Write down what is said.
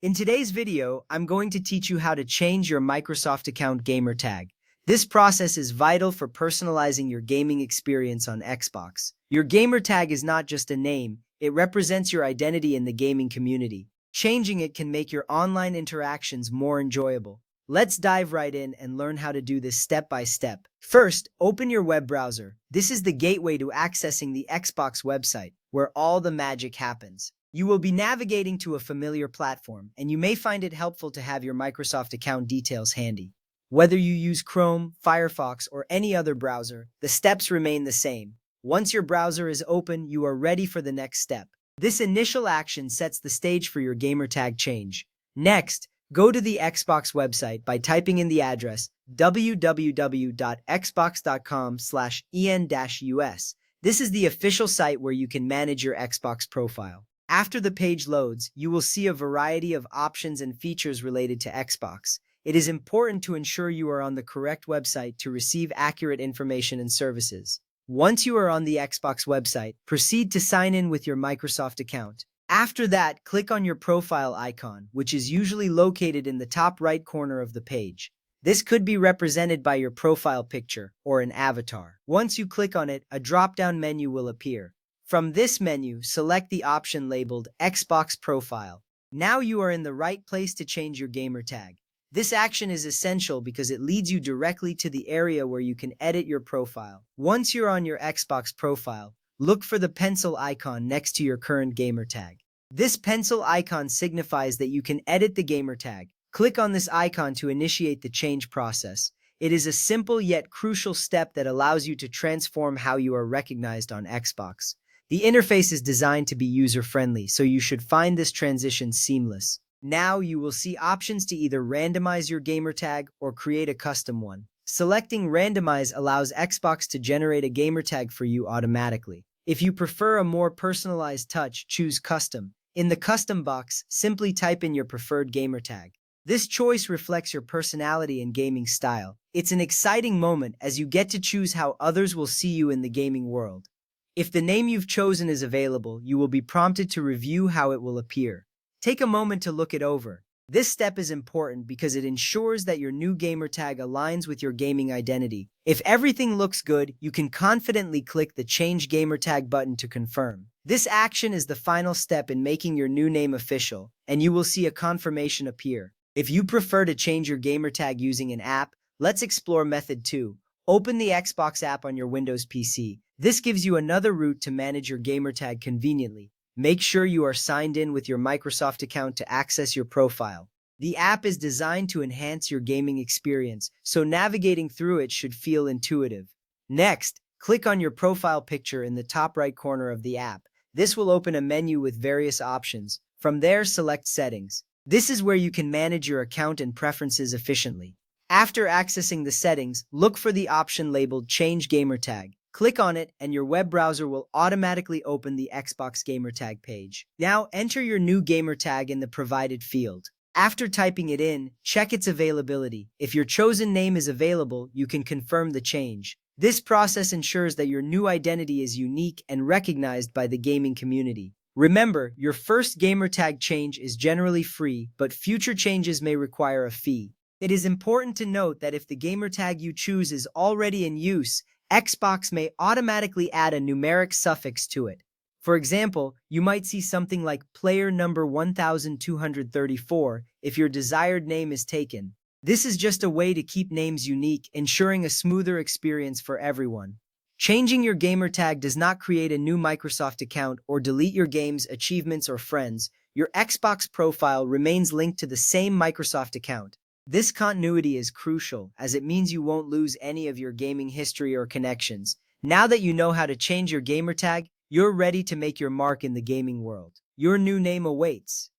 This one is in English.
In today's video, I'm going to teach you how to change your Microsoft account gamertag. This process is vital for personalizing your gaming experience on Xbox. Your gamertag is not just a name, it represents your identity in the gaming community. Changing it can make your online interactions more enjoyable. Let's dive right in and learn how to do this step by step. First, open your web browser. This is the gateway to accessing the Xbox website, where all the magic happens. You will be navigating to a familiar platform, and you may find it helpful to have your Microsoft account details handy. Whether you use Chrome, Firefox, or any other browser, the steps remain the same. Once your browser is open, you are ready for the next step. This initial action sets the stage for your gamertag change. Next, go to the Xbox website by typing in the address www.xbox.com/en-us. This is the official site where you can manage your Xbox profile. After the page loads, you will see a variety of options and features related to Xbox. It is important to ensure you are on the correct website to receive accurate information and services. Once you are on the Xbox website, proceed to sign in with your Microsoft account. After that, click on your profile icon, which is usually located in the top right corner of the page. This could be represented by your profile picture or an avatar. Once you click on it, a drop-down menu will appear. From this menu, select the option labeled Xbox Profile. Now you are in the right place to change your gamertag. This action is essential because it leads you directly to the area where you can edit your profile. Once you're on your Xbox profile, look for the pencil icon next to your current gamertag. This pencil icon signifies that you can edit the gamertag. Click on this icon to initiate the change process. It is a simple yet crucial step that allows you to transform how you are recognized on Xbox. The interface is designed to be user-friendly, so you should find this transition seamless. Now you will see options to either randomize your gamertag or create a custom one. Selecting Randomize allows Xbox to generate a gamertag for you automatically. If you prefer a more personalized touch, choose Custom. In the Custom box, simply type in your preferred gamertag. This choice reflects your personality and gaming style. It's an exciting moment as you get to choose how others will see you in the gaming world. If the name you've chosen is available, you will be prompted to review how it will appear. Take a moment to look it over. This step is important because it ensures that your new gamertag aligns with your gaming identity. If everything looks good, you can confidently click the Change Gamertag button to confirm. This action is the final step in making your new name official, and you will see a confirmation appear. If you prefer to change your gamertag using an app, let's explore method 2. Open the Xbox app on your Windows PC. This gives you another route to manage your gamertag conveniently. Make sure you are signed in with your Microsoft account to access your profile. The app is designed to enhance your gaming experience, so navigating through it should feel intuitive. Next, click on your profile picture in the top right corner of the app. This will open a menu with various options. From there, select Settings. This is where you can manage your account and preferences efficiently. After accessing the settings, look for the option labeled Change Gamertag. Click on it, and your web browser will automatically open the Xbox gamertag page. Now, enter your new gamertag in the provided field. After typing it in, check its availability. If your chosen name is available, you can confirm the change. This process ensures that your new identity is unique and recognized by the gaming community. Remember, your first gamertag change is generally free, but future changes may require a fee. It is important to note that if the gamertag you choose is already in use, Xbox may automatically add a numeric suffix to it. For example, you might see something like player number 1234 if your desired name is taken. This is just a way to keep names unique, ensuring a smoother experience for everyone. Changing your gamertag does not create a new Microsoft account or delete your games, achievements, or friends. Your Xbox profile remains linked to the same Microsoft account. This continuity is crucial, as it means you won't lose any of your gaming history or connections. Now that you know how to change your gamertag, you're ready to make your mark in the gaming world. Your new name awaits.